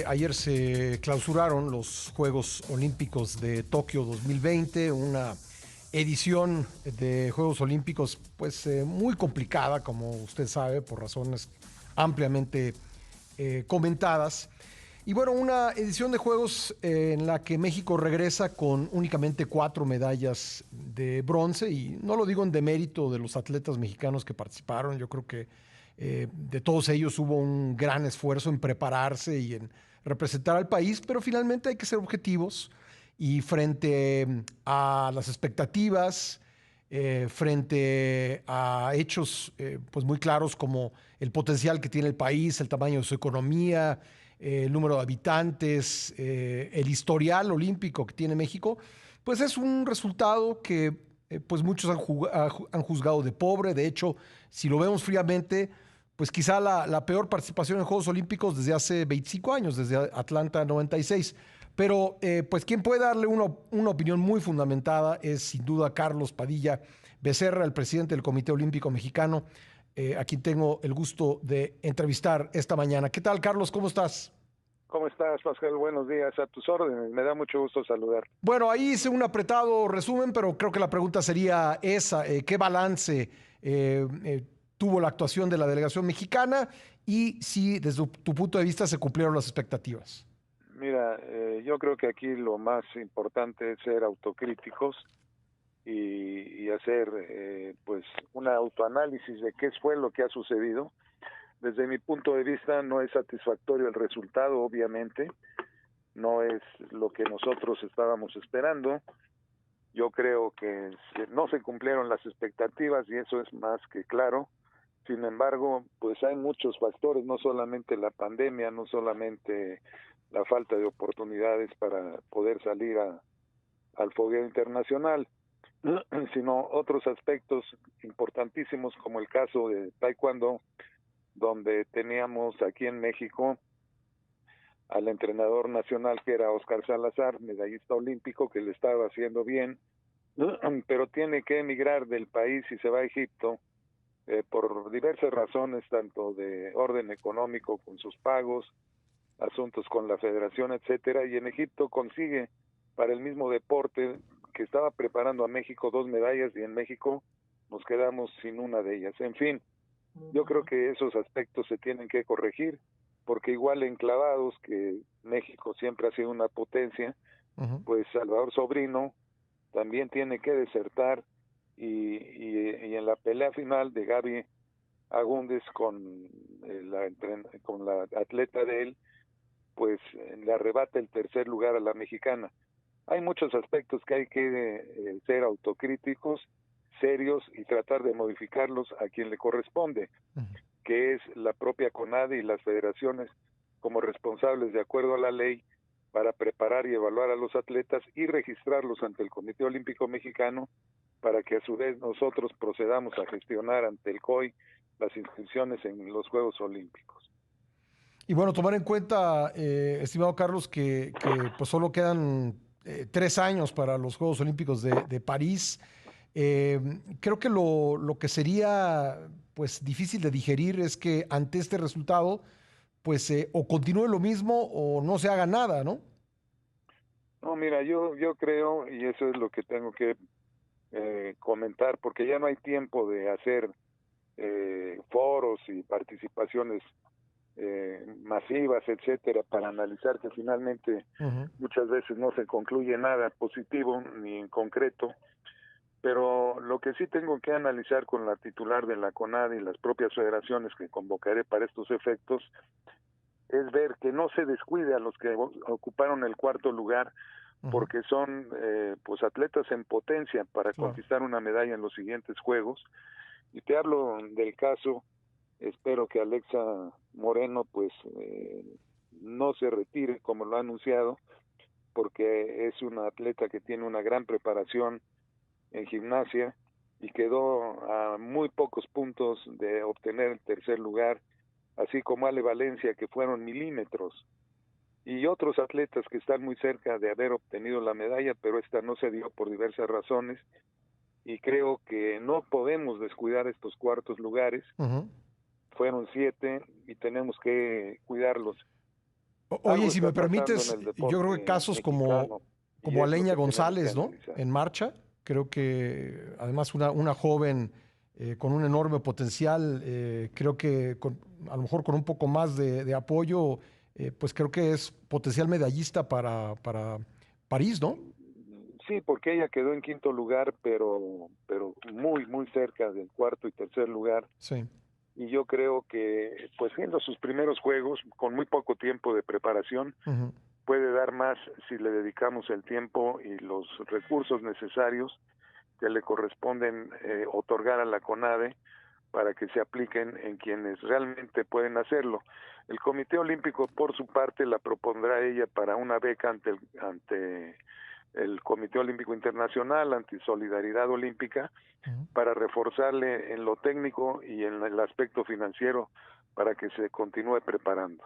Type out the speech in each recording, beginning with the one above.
ayer se clausuraron los Juegos Olímpicos de Tokio 2020, una edición de Juegos Olímpicos pues muy complicada, como usted sabe, por razones ampliamente comentadas. Y bueno, una edición de Juegos en la que México regresa con únicamente 4 medallas de bronce, y no lo digo en demérito de los atletas mexicanos que participaron. Yo creo que de todos ellos hubo un gran esfuerzo en prepararse y en representar al país, pero finalmente hay que ser objetivos y frente a las expectativas, frente a hechos pues muy claros como el potencial que tiene el país, el tamaño de su economía, el número de habitantes, el historial olímpico que tiene México, pues es un resultado que pues muchos han juzgado de pobre. De hecho, si lo vemos fríamente, pues quizá la peor participación en Juegos Olímpicos desde hace 25 años, desde Atlanta 96. Pero pues quien puede darle una opinión muy fundamentada es sin duda Carlos Padilla Becerra, el presidente del Comité Olímpico Mexicano, a quien tengo el gusto de entrevistar esta mañana. ¿Qué tal, Carlos? ¿Cómo estás? ¿Cómo estás, Pascal? Buenos días, a tus órdenes. Me da mucho gusto saludar. Bueno, ahí hice un apretado resumen, pero creo que la pregunta sería esa: ¿qué balance tuvo la actuación de la delegación mexicana y si desde tu punto de vista se cumplieron las expectativas? Mira, yo creo que aquí lo más importante es ser autocríticos y hacer pues un autoanálisis de qué fue lo que ha sucedido. Desde mi punto de vista no es satisfactorio el resultado, obviamente, no es lo que nosotros estábamos esperando. Yo creo que no se cumplieron las expectativas y eso es más que claro. Sin embargo, pues hay muchos factores, no solamente la pandemia, no solamente la falta de oportunidades para poder salir al fogueo internacional, sino otros aspectos importantísimos como el caso de Taekwondo, donde teníamos aquí en México al entrenador nacional que era Oscar Salazar, medallista olímpico, que le estaba haciendo bien, pero tiene que emigrar del país y se va a Egipto por diversas razones, tanto de orden económico con sus pagos, asuntos con la federación, etcétera, y en Egipto consigue para el mismo deporte que estaba preparando a México 2 medallas y en México nos quedamos sin una de ellas. En fin, yo creo que esos aspectos se tienen que corregir, porque igual enclavados que México siempre ha sido una potencia, Uh-huh. pues Salvador Sobrino también tiene que desertar y en la pelea final de Gaby Agúndez con la atleta de él, pues le arrebata el tercer lugar a la mexicana. Hay muchos aspectos que hay que ser autocríticos, serios y tratar de modificarlos a quien le corresponde, Uh-huh. que es la propia CONADE y las federaciones como responsables de acuerdo a la ley para preparar y evaluar a los atletas y registrarlos ante el Comité Olímpico Mexicano para que a su vez nosotros procedamos a gestionar ante el COI las inscripciones en los Juegos Olímpicos. Y bueno, tomar en cuenta, estimado Carlos, que pues solo quedan 3 años para los Juegos Olímpicos de París. Eh, Creo que lo que sería pues difícil de digerir es que ante este resultado, pues o continúe lo mismo o no se haga nada, ¿no? No, mira, yo creo, y eso es lo que tengo que comentar, porque ya no hay tiempo de hacer foros y participaciones masivas, etcétera, para analizar que finalmente Uh-huh. muchas veces no se concluye nada positivo ni en concreto, pero lo que sí tengo que analizar con la titular de la CONADE y las propias federaciones que convocaré para estos efectos es ver que no se descuide a los que ocuparon el cuarto lugar, Uh-huh. porque son pues atletas en potencia para Claro. conquistar una medalla en los siguientes Juegos. Y te hablo del caso, espero que Alexa Moreno pues no se retire como lo ha anunciado, porque es una atleta que tiene una gran preparación en gimnasia y quedó a muy pocos puntos de obtener el tercer lugar, así como Ale Valencia, que fueron milímetros, y otros atletas que están muy cerca de haber obtenido la medalla, pero esta no se dio por diversas razones, y creo que no podemos descuidar estos cuartos lugares. Uh-huh. Fueron 7 y tenemos que cuidarlos. Oye, y Algo si está me pasando en permites, el yo creo que deporte casos mexicano y como es lo Aleña que tenemos que González, ¿no? analizar. En marcha, creo que además una joven con un enorme potencial, creo que a lo mejor con un poco más de apoyo, pues creo que es potencial medallista para París, ¿no? Sí, porque ella quedó en quinto lugar, pero muy, muy cerca del cuarto y tercer lugar. Sí. Y yo creo que, pues siendo sus primeros juegos, con muy poco tiempo de preparación, Ujú. puede dar más si le dedicamos el tiempo y los recursos necesarios que le corresponden otorgar a la CONADE para que se apliquen en quienes realmente pueden hacerlo. El Comité Olímpico, por su parte, la propondrá ella para una beca ante el Comité Olímpico Internacional, ante Solidaridad Olímpica, Ujú. para reforzarle en lo técnico y en el aspecto financiero para que se continúe preparando.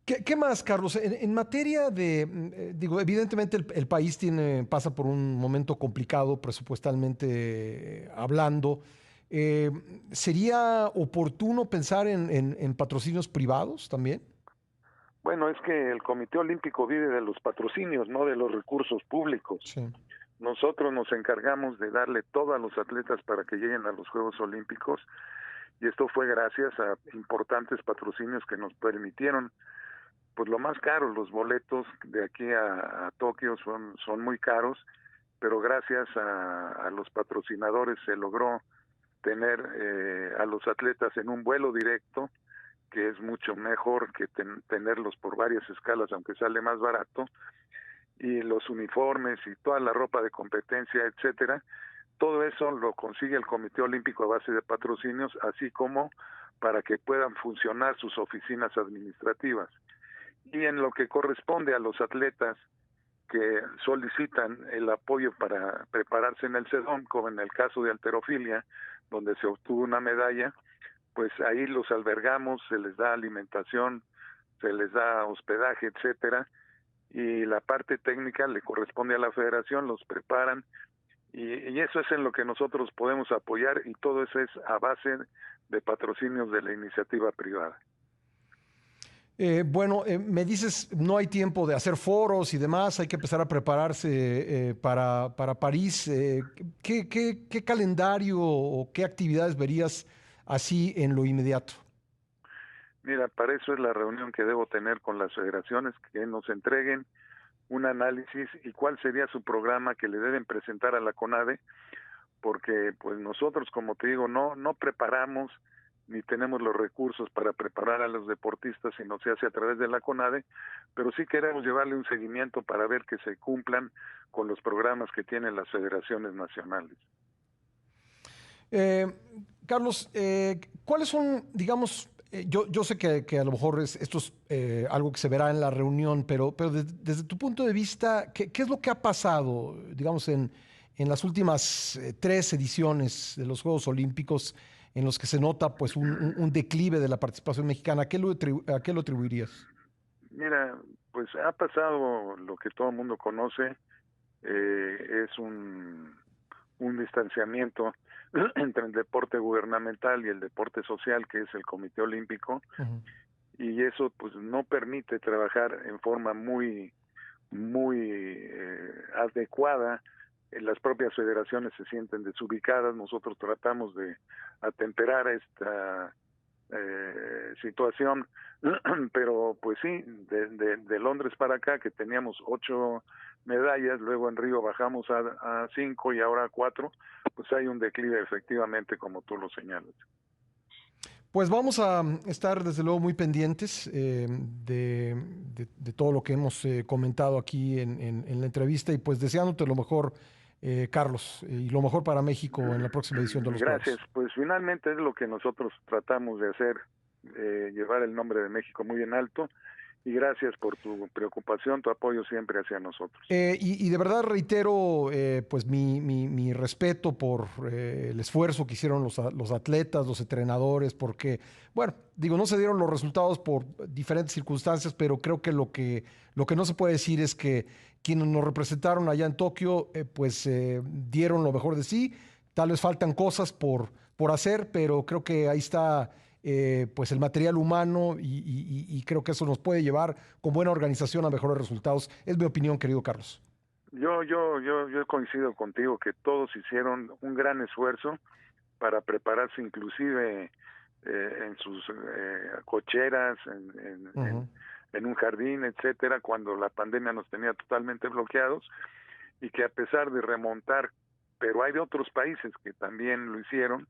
¿Qué más, Carlos? En materia de, digo, evidentemente el país pasa por un momento complicado presupuestalmente hablando. Eh, ¿Sería oportuno pensar en patrocinios privados también? Bueno, es que el Comité Olímpico vive de los patrocinios, no de los recursos públicos. Sí. Nosotros nos encargamos de darle todo a los atletas para que lleguen a los Juegos Olímpicos y esto fue gracias a importantes patrocinios que nos permitieron, pues lo más caro, los boletos de aquí a Tokio son muy caros, pero gracias a los patrocinadores se logró tener a los atletas en un vuelo directo, que es mucho mejor que tenerlos por varias escalas, aunque sale más barato, y los uniformes y toda la ropa de competencia, etcétera. Todo eso lo consigue el Comité Olímpico a base de patrocinios, así como para que puedan funcionar sus oficinas administrativas. Y en lo que corresponde a los atletas que solicitan el apoyo para prepararse en el CEDOM, como en el caso de halterofilia, donde se obtuvo una medalla, pues ahí los albergamos, se les da alimentación, se les da hospedaje, etcétera, y la parte técnica le corresponde a la federación, los preparan, y eso es en lo que nosotros podemos apoyar, y todo eso es a base de patrocinios de la iniciativa privada. Bueno, me dices, no hay tiempo de hacer foros y demás, hay que empezar a prepararse para París. ¿Qué calendario o qué actividades verías así en lo inmediato? Mira, para eso es la reunión que debo tener con las federaciones, que nos entreguen un análisis y cuál sería su programa que le deben presentar a la CONADE, porque pues nosotros, como te digo, no preparamos ni tenemos los recursos para preparar a los deportistas, sino se hace a través de la CONADE, pero sí queremos llevarle un seguimiento para ver que se cumplan con los programas que tienen las federaciones nacionales. Eh, Carlos, ¿cuáles son, digamos, yo sé que a lo mejor esto es algo que se verá en la reunión, pero desde tu punto de vista, ¿qué es lo que ha pasado, digamos, en las últimas tres ediciones de los Juegos Olímpicos en los que se nota pues un declive de la participación mexicana? ¿A qué lo atribuirías? Mira, pues ha pasado lo que todo el mundo conoce, es un distanciamiento entre el deporte gubernamental y el deporte social, que es el Comité Olímpico, Ujú. y eso pues no permite trabajar en forma muy adecuada. Las propias federaciones se sienten desubicadas. Nosotros tratamos de atemperar esta situación, pero pues sí, de Londres para acá, que teníamos 8 medallas, luego en Río bajamos a 5 y ahora a 4, pues hay un declive efectivamente, como tú lo señalas. Pues vamos a estar desde luego muy pendientes de todo lo que hemos comentado aquí en la entrevista y pues deseándote lo mejor, Carlos, y lo mejor para México en la próxima edición de los Gracias, Juegos. pues finalmente es lo que nosotros tratamos de hacer, llevar el nombre de México muy en alto, y gracias por tu preocupación, tu apoyo siempre hacia nosotros. Y de verdad reitero pues mi respeto por el esfuerzo que hicieron los atletas, los entrenadores, porque, bueno, digo, no se dieron los resultados por diferentes circunstancias, pero creo que lo que no se puede decir es que quienes nos representaron allá en Tokio, pues dieron lo mejor de sí. Tal vez faltan cosas por hacer, pero creo que ahí está pues el material humano y creo que eso nos puede llevar con buena organización a mejores resultados. Es mi opinión, querido Carlos. Yo coincido contigo que todos hicieron un gran esfuerzo para prepararse, inclusive en sus cocheras, en un jardín, etcétera, cuando la pandemia nos tenía totalmente bloqueados, y que a pesar de remontar, pero hay de otros países que también lo hicieron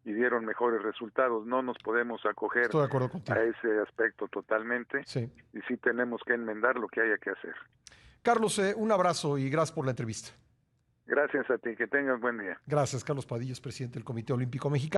y dieron mejores resultados. No nos podemos acoger Estoy de acuerdo contigo. a ese aspecto totalmente, Sí. y sí tenemos que enmendar lo que haya que hacer. Carlos, un abrazo y gracias por la entrevista. Gracias a ti, que tengas buen día. Gracias, Carlos Padillas, presidente del Comité Olímpico Mexicano.